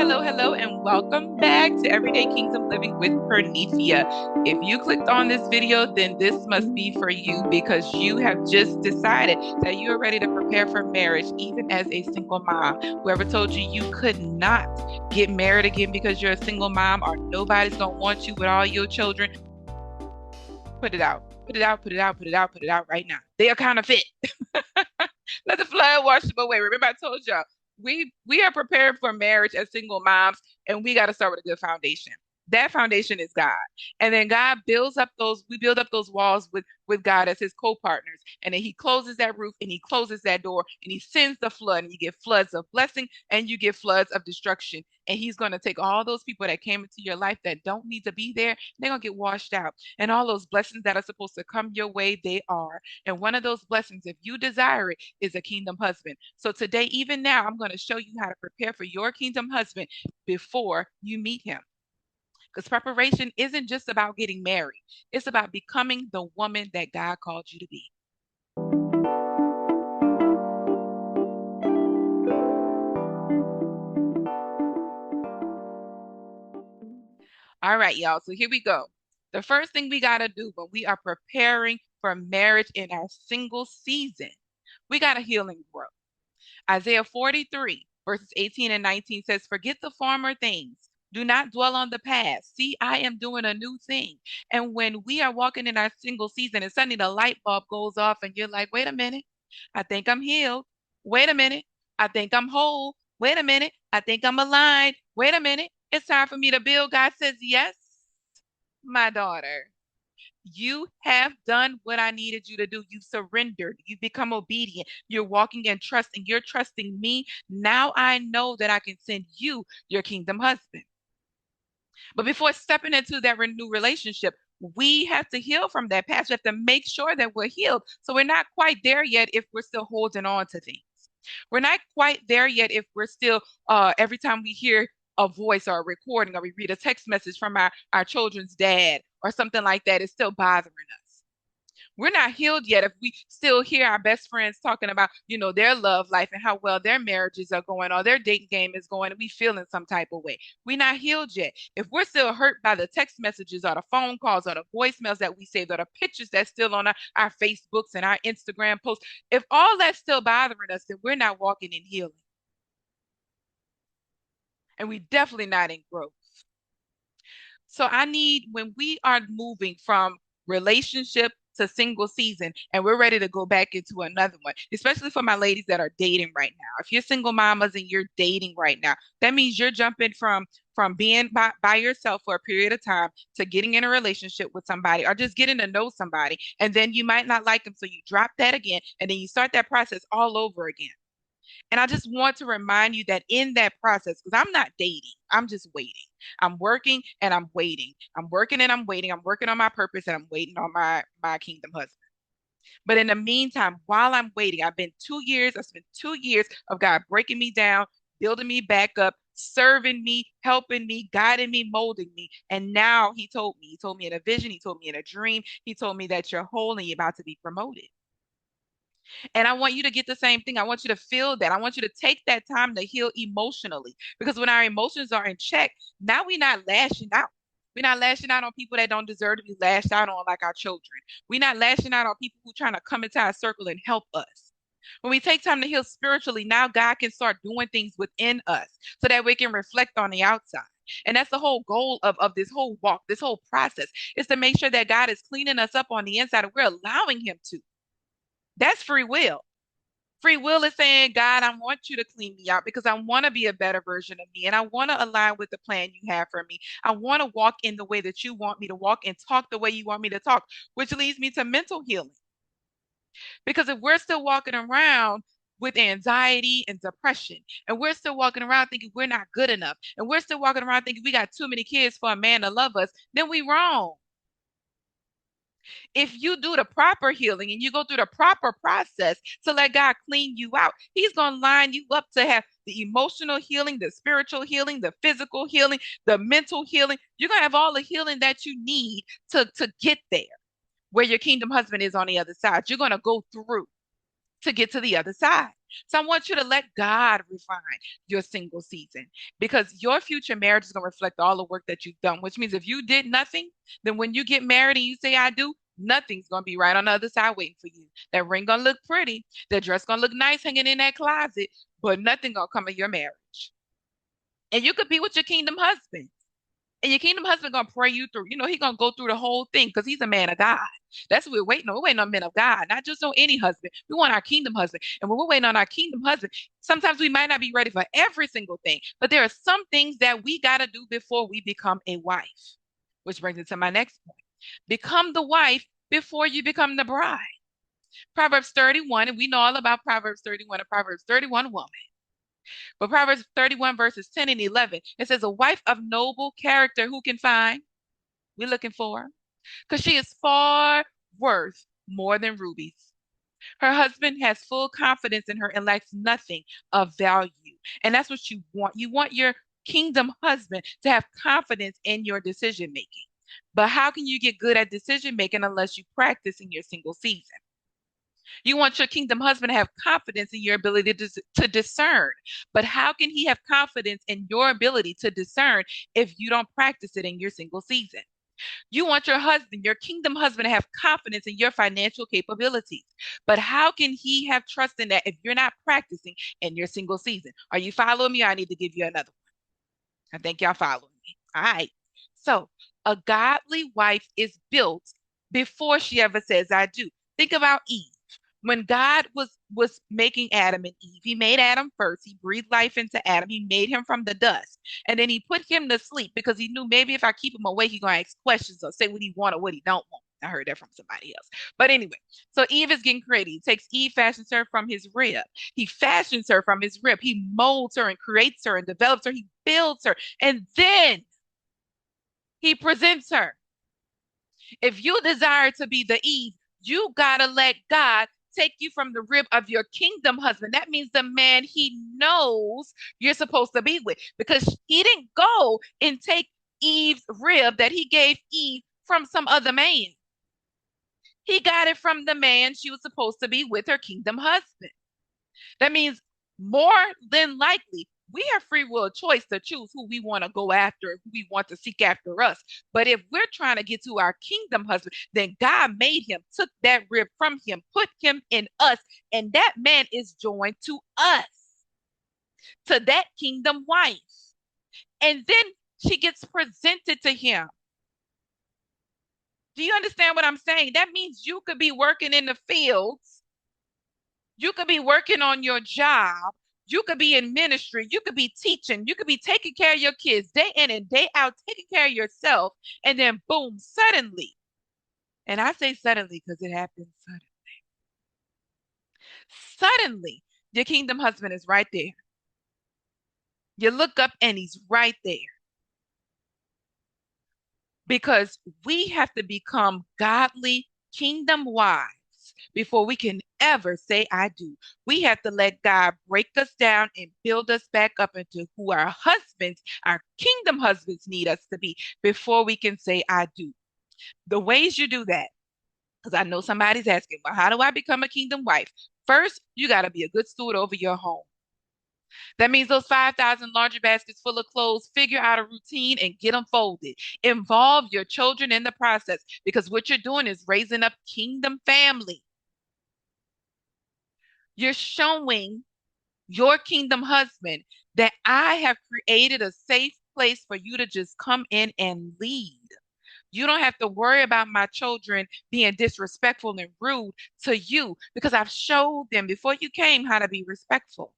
hello, and welcome back to Everyday Kingdom Living with Pernithia. If you clicked on this video, then this must be for you because you have just decided that you are ready to prepare for marriage, even as a single mom. Whoever told you you could not get married again because you're a single mom or nobody's going to want you with all your children, put it out. Put it out, put it out, put it out, put it out right now. They are counterfeit. Let the flood wash them away. Remember, I told y'all we are prepared for marriage as single moms, and we got to start with a good foundation. That foundation is God. And then God builds up we build up those walls with God as his co-partners. And then he closes that roof and he closes that door and he sends the flood and you get floods of blessing and you get floods of destruction. And he's going to take all those people that came into your life that don't need to be there, they're going to get washed out. And all those blessings that are supposed to come your way, they are. And one of those blessings, if you desire it, is a kingdom husband. So today, even now, I'm going to show you how to prepare for your kingdom husband before you meet him. Because preparation isn't just about getting married, it's about becoming the woman that God called you to be. All right, y'all. So here we go. The first thing we got to do when we are preparing for marriage in our single season, we got to heal and grow. Isaiah 43, verses 18 and 19 says, "Forget the former things. Do not dwell on the past. See, I am doing a new thing." And when we are walking in our single season and suddenly the light bulb goes off and you're like, wait a minute, I think I'm healed. Wait a minute, I think I'm whole. Wait a minute, I think I'm aligned. Wait a minute, it's time for me to build. God says, yes, my daughter. You have done what I needed you to do. You surrendered. You've become obedient. You're walking in trust and you're trusting me. Now I know that I can send you your kingdom husband. But before stepping into that new relationship, we have to heal from that past. We have to make sure that we're healed. So we're not quite there yet if we're still holding on to things. We're not quite there yet if we're still, every time we hear a voice or a recording or we read a text message from our children's dad or something like that, it's still bothering us. We're not healed yet if we still hear our best friends talking about, their love life and how well their marriages are going or their dating game is going and we feel in some type of way. We're not healed yet. If we're still hurt by the text messages or the phone calls or the voicemails that we saved or the pictures that's still on our Facebooks and our Instagram posts, if all that's still bothering us, then we're not walking in healing. And we definitely not in growth. So I need, when we are moving from relationship to single season and we're ready to go back into another one, especially for my ladies that are dating right now. If you're single mamas and you're dating right now, that means you're jumping from being by yourself for a period of time to getting in a relationship with somebody or just getting to know somebody. And then you might not like them. So you drop that again and then you start that process all over again. And I just want to remind you that in that process, because I'm not dating, I'm just waiting. I'm working and I'm waiting. I'm working and I'm waiting. I'm working on my purpose and I'm waiting on my kingdom husband. But in the meantime, while I'm waiting, I spent 2 years of God breaking me down, building me back up, serving me, helping me, guiding me, molding me. And now he told me in a vision, he told me in a dream, he told me that you're whole and you're about to be promoted. And I want you to get the same thing. I want you to feel that. I want you to take that time to heal emotionally because when our emotions are in check, now we're not lashing out. We're not lashing out on people that don't deserve to be lashed out on, like our children. We're not lashing out on people who are trying to come into our circle and help us. When we take time to heal spiritually, now God can start doing things within us so that we can reflect on the outside. And that's the whole goal of this whole walk, this whole process, is to make sure that God is cleaning us up on the inside and we're allowing Him to. That's free will. Free will is saying, God, I want you to clean me out because I want to be a better version of me and I want to align with the plan you have for me. I want to walk in the way that you want me to walk and talk the way you want me to talk, which leads me to mental healing. Because if we're still walking around with anxiety and depression, and we're still walking around thinking we're not good enough, and we're still walking around thinking we got too many kids for a man to love us, then we wrong. If you do the proper healing and you go through the proper process to let God clean you out, He's going to line you up to have the emotional healing, the spiritual healing, the physical healing, the mental healing. You're going to have all the healing that you need to get there where your kingdom husband is on the other side. You're going to go through. to get to the other side. So I want you to let God refine your single season because your future marriage is going to reflect all the work that you've done, which means if you did nothing, then when you get married and you say, I do, nothing's going to be right on the other side waiting for you. That ring going to look pretty. That dress going to look nice hanging in that closet, but nothing going to come of your marriage. And you could be with your kingdom husband. And your kingdom husband gonna pray you through. You know, he gonna go through the whole thing because he's a man of God. That's what we're waiting on. We're waiting on men of God, not just on any husband. We want our kingdom husband. And when we're waiting on our kingdom husband, sometimes we might not be ready for every single thing, but there are some things that we gotta do before we become a wife. Which brings me to my next point. Become the wife before you become the bride. Proverbs 31, and we know all about Proverbs 31 and Proverbs 31 woman. But Proverbs 31 verses 10 and 11, it says, a wife of noble character who can find? We're looking for because she is far worth more than rubies. Her husband has full confidence in her and lacks nothing of value. And that's what you want. You want your kingdom husband to have confidence in your decision making. But how can you get good at decision making unless you practice in your single season? You want your kingdom husband to have confidence in your ability to discern. But how can he have confidence in your ability to discern if you don't practice it in your single season? You want your husband, your kingdom husband, to have confidence in your financial capabilities. But how can he have trust in that if you're not practicing in your single season? Are you following me? Or I need to give you another one. I think y'all following me. All right. So a godly wife is built before she ever says, I do. Think about Eve. When God was making Adam and Eve, he made Adam first. He breathed life into Adam. He made him from the dust. And then he put him to sleep because he knew maybe if I keep him awake, he's gonna ask questions or say what he want or what he don't want. I heard that from somebody else. But anyway, so Eve is getting created. He takes Eve, fashions her from his rib. He fashions her from his rib. He molds her and creates her and develops her. He builds her. And then he presents her. If you desire to be the Eve, you got to let God take you from the rib of your kingdom husband. That means the man he knows you're supposed to be with because he didn't go and take Eve's rib that he gave Eve from some other man. He got it from the man she was supposed to be with, her kingdom husband. That means more than likely, we have free will choice to choose who we want to go after, who we want to seek after us. But if we're trying to get to our kingdom husband, then God made him, took that rib from him, put him in us, and that man is joined to us, to that kingdom wife. And then she gets presented to him. Do you understand what I'm saying? That means you could be working in the fields. You could be working on your job. You could be in ministry. You could be teaching. You could be taking care of your kids day in and day out, taking care of yourself. And then, boom, suddenly, and I say suddenly because it happens suddenly, your kingdom husband is right there. You look up and he's right there because we have to become godly kingdom wives before we can ever say I do. We have to let God break us down and build us back up into who our husbands, our kingdom husbands need us to be before we can say I do. The ways you do that, because I know somebody's asking, well, how do I become a kingdom wife? First, you got to be a good steward over your home. That means those 5,000 laundry baskets full of clothes, figure out a routine and get them folded. Involve your children in the process because what you're doing is raising up kingdom family. You're showing your kingdom husband that I have created a safe place for you to just come in and lead. You don't have to worry about my children being disrespectful and rude to you because I've showed them before you came how to be respectful.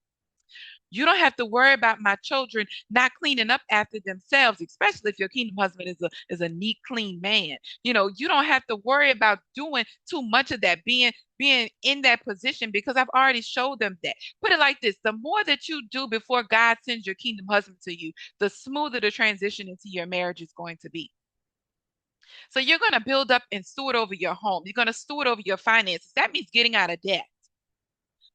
You don't have to worry about my children not cleaning up after themselves, especially if your kingdom husband is a neat, clean man. You don't have to worry about doing too much of that, being in that position because I've already showed them that. Put it like this: the more that you do before God sends your kingdom husband to you, the smoother the transition into your marriage is going to be. So you're going to build up and steward over your home. You're going to steward over your finances. That means getting out of debt.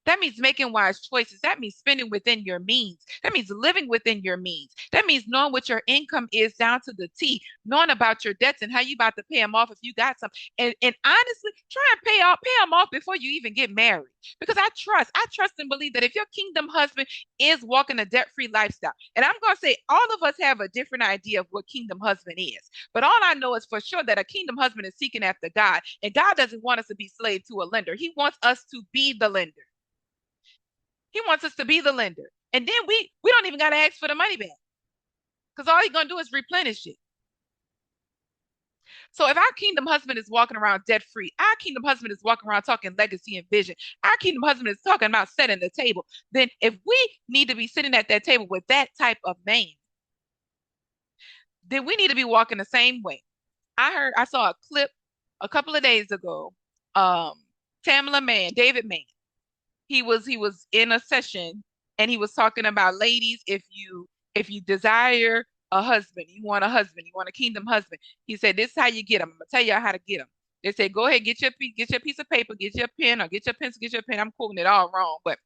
That means making wise choices. That means spending within your means. That means living within your means. That means knowing what your income is down to the T, knowing about your debts and how you about to pay them off if you got some. And honestly, try and pay them off before you even get married. Because I trust and believe that if your kingdom husband is walking a debt-free lifestyle, and I'm gonna say all of us have a different idea of what kingdom husband is. But all I know is for sure that a kingdom husband is seeking after God, and God doesn't want us to be slave to a lender. He wants us to be the lender. He wants us to be the lender. And then we don't even gotta ask for the money back. Because all he's gonna do is replenish it. So if our kingdom husband is walking around debt free, our kingdom husband is walking around talking legacy and vision, our kingdom husband is talking about setting the table, then if we need to be sitting at that table with that type of man, then we need to be walking the same way. I saw a clip a couple of days ago. Um, Tamala Man, David Man. He was in a session and he was talking about ladies, if you desire a husband, you want a kingdom husband. He said, this is how you get them. I'm gonna tell you how to get them. They said, go ahead, get your piece of paper, get your pen, or get your pencil, get your pen. I'm quoting it all wrong, but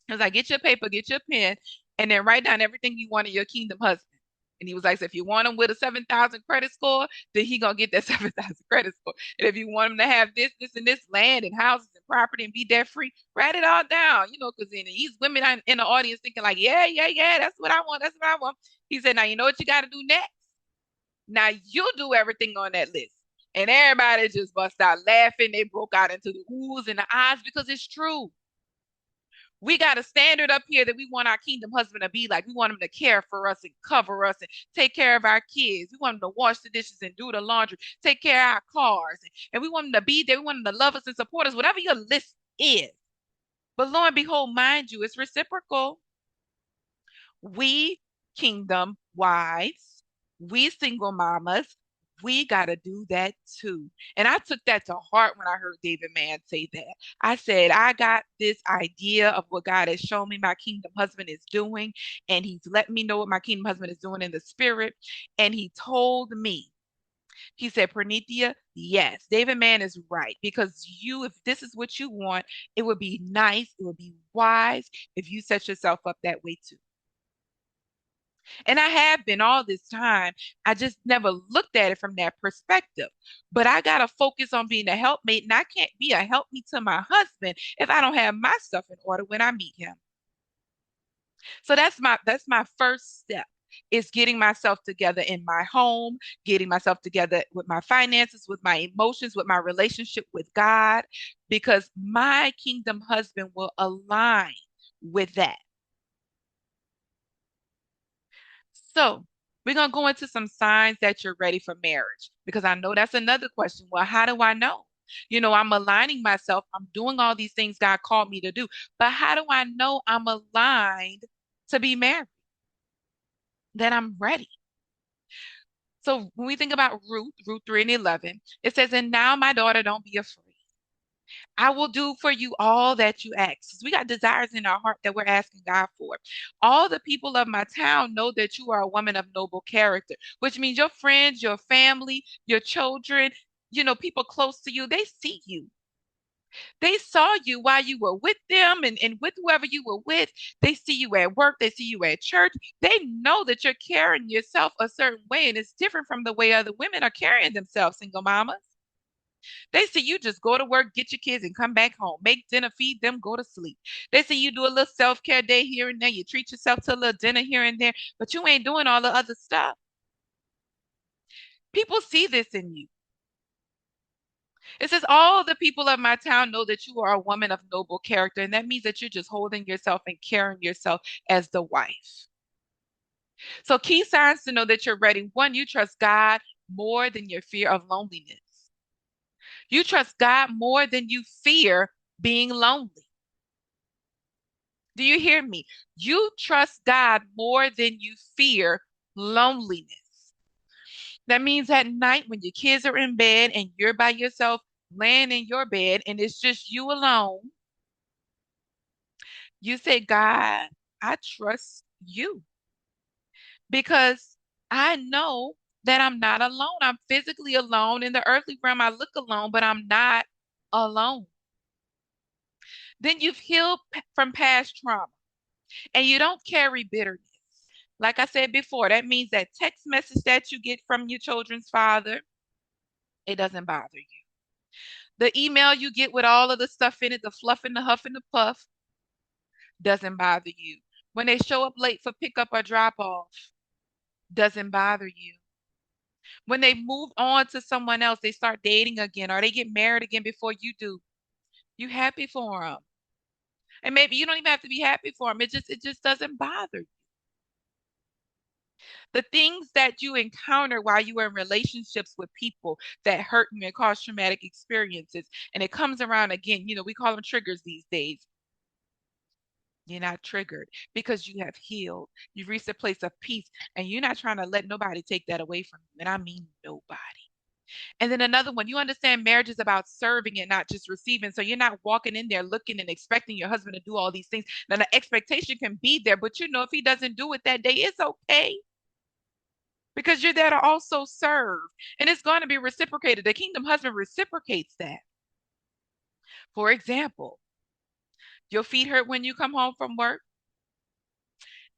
it was like, get your paper, get your pen, and then write down everything you want in your kingdom husband. And he was like, so if you want him with a 7,000 credit score, then he gonna get that 7,000 credit score. And if you want him to have this, this, and this land and houses and property and be debt free, write it all down. Because then these women in the audience thinking like, yeah, yeah, yeah, that's what I want, that's what I want. He said, now you know what you got to do next. Now you do everything on that list. And everybody just bust out laughing. They broke out into the oohs and the ahs because it's true. We got a standard up here that we want our kingdom husband to be like. We want him to care for us and cover us and take care of our kids. We want him to wash the dishes and do the laundry, take care of our cars. And we want him to be there. We want him to love us and support us, whatever your list is. But lo and behold, mind you, it's reciprocal. We kingdom wives, we single mamas, we got to do that too. And I took that to heart when I heard David Mann say that. I said, I got this idea of what God has shown me my kingdom husband is doing, and he's let me know what my kingdom husband is doing in the spirit. And he told me, he said, Pranithia, yes, David Mann is right. Because if this is what you want, it would be nice, it would be wise if you set yourself up that way too. And I have been all this time. I just never looked at it from that perspective. But I got to focus on being a helpmate, and I can't be a helpmate to my husband if I don't have my stuff in order when I meet him. So that's my first step is getting myself together in my home, getting myself together with my finances, with my emotions, with my relationship with God, because my kingdom husband will align with that. So we're going to go into some signs that you're ready for marriage because I know that's another question. Well, how do I know? I'm aligning myself. I'm doing all these things God called me to do. But how do I know I'm aligned to be married? That I'm ready. So when we think about Ruth 3 and 11, it says, and now my daughter, don't be afraid. I will do for you all that you ask. 'Cause we got desires in our heart that we're asking God for. All the people of my town know that you are a woman of noble character, which means your friends, your family, your children, people close to you, they see you. They saw you while you were with them and with whoever you were with. They see you at work, they see you at church. They know that you're carrying yourself a certain way, and it's different from the way other women are carrying themselves, single mamas. They see you just go to work, get your kids, and come back home. Make dinner, feed them, go to sleep. They see you do a little self-care day here and there. You treat yourself to a little dinner here and there, but you ain't doing all the other stuff. People see this in you. It says, all the people of my town know that you are a woman of noble character. And that means that you're just holding yourself and carrying yourself as the wife. So, key signs to know that you're ready. One, you trust God more than your fear of loneliness. You trust God more than you fear being lonely. Do you hear me? You trust God more than you fear loneliness. That means at night when your kids are in bed and you're by yourself laying in your bed and it's just you alone, you say, God, I trust you because I know that I'm not alone. I'm physically alone. In the earthly realm, I look alone, but I'm not alone. Then you've healed from past trauma and you don't carry bitterness. Like I said before, that means that text message that you get from your children's father, it doesn't bother you. The email you get with all of the stuff in it, the fluff and the huff and the puff, doesn't bother you. When they show up late for pickup or drop off, doesn't bother you. When they move on to someone else, they start dating again or they get married again before you do, you happy for them. And maybe you don't even have to be happy for them. It just doesn't bother you. The things that you encounter while you are in relationships with people that hurt you and cause traumatic experiences, and it comes around again, we call them triggers these days. You're not triggered because you have healed. You've reached a place of peace, and you're not trying to let nobody take that away from you. And I mean nobody. And then another one, you understand marriage is about serving and not just receiving. So you're not walking in there looking and expecting your husband to do all these things. Now, the expectation can be there, but if he doesn't do it that day, it's okay because you're there to also serve. And it's going to be reciprocated. The kingdom husband reciprocates that. For example, your feet hurt when you come home from work.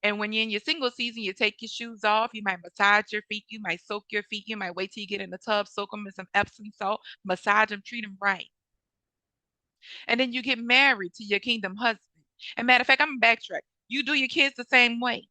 And when you're in your single season, you take your shoes off. You might massage your feet. You might soak your feet. You might wait till you get in the tub, soak them in some Epsom salt, massage them, treat them right. And then you get married to your kingdom husband. And matter of fact, I'm gonna backtrack. You do your kids the same way.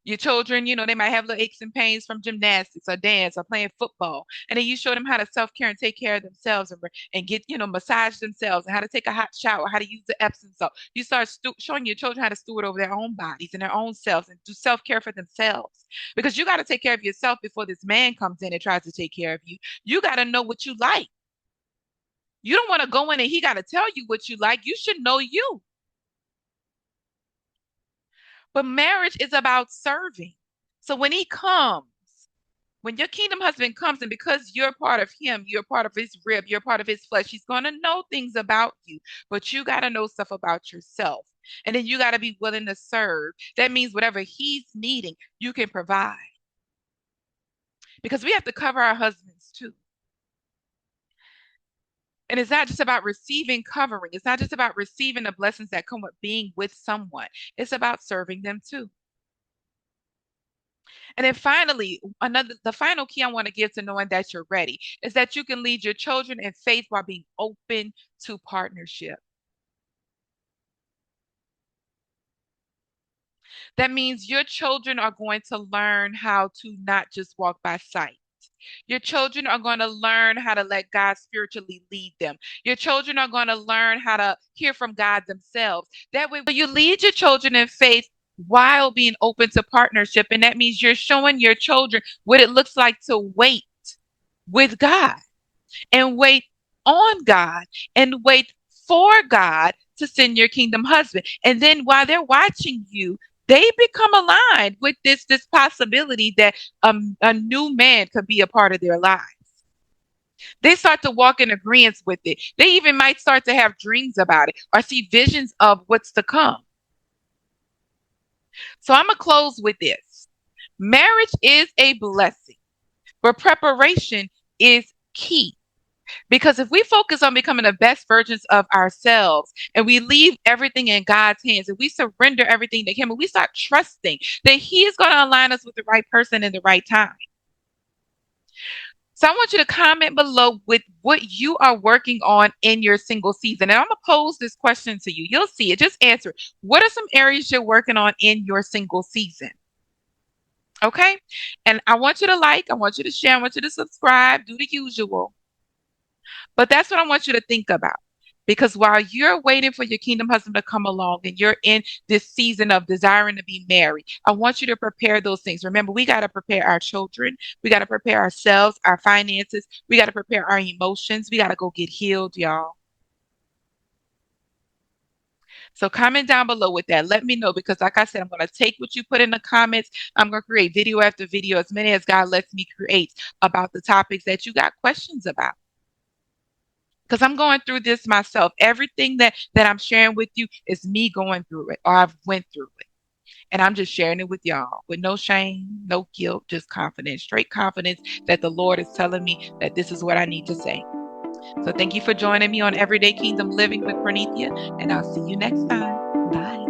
Your children, they might have little aches and pains from gymnastics or dance or playing football. And then you show them how to self-care and take care of themselves and get, massage themselves and how to take a hot shower, how to use the Epsom salt. You start showing your children how to steward over their own bodies and their own selves and do self-care for themselves. Because you got to take care of yourself before this man comes in and tries to take care of you. You got to know what you like. You don't want to go in and he got to tell you what you like. You should know you. But marriage is about serving. So when your kingdom husband comes, and because you're part of him, you're part of his rib, you're part of his flesh, he's going to know things about you, but you got to know stuff about yourself. And then you got to be willing to serve. That means whatever he's needing, you can provide. Because we have to cover our husbands too. And it's not just about receiving covering. It's not just about receiving the blessings that come with being with someone. It's about serving them too. And then finally, the final key I want to give to knowing that you're ready is that you can lead your children in faith while being open to partnership. That means your children are going to learn how to not just walk by sight. Your children are going to learn how to let God spiritually lead them. Your children are going to learn how to hear from God themselves. That way, you lead your children in faith while being open to partnership. And that means you're showing your children what it looks like to wait with God and wait on God and wait for God to send your kingdom husband. And then while they're watching you, they become aligned with this possibility that a new man could be a part of their lives. They start to walk in agreement with it. They even might start to have dreams about it or see visions of what's to come. So I'm going to close with this. Marriage is a blessing, but preparation is key. Because if we focus on becoming the best versions of ourselves and we leave everything in God's hands and we surrender everything to Him and we start trusting that He is going to align us with the right person in the right time. So I want you to comment below with what you are working on in your single season. And I'm going to pose this question to you. You'll see it. Just answer it. What are some areas you're working on in your single season? Okay. And I want you to like, I want you to share, I want you to subscribe, do the usual. But that's what I want you to think about. Because while you're waiting for your kingdom husband to come along and you're in this season of desiring to be married, I want you to prepare those things. Remember, we got to prepare our children. We got to prepare ourselves, our finances. We got to prepare our emotions. We got to go get healed, y'all. So comment down below with that. Let me know because like I said, I'm going to take what you put in the comments. I'm going to create video after video, as many as God lets me create about the topics that you got questions about. Because I'm going through this myself. Everything that I'm sharing with you is me going through it or I've went through it. And I'm just sharing it with y'all with no shame, no guilt, just confidence, straight confidence that the Lord is telling me that this is what I need to say. So thank you for joining me on Everyday Kingdom Living with Pranithia, and I'll see you next time. Bye.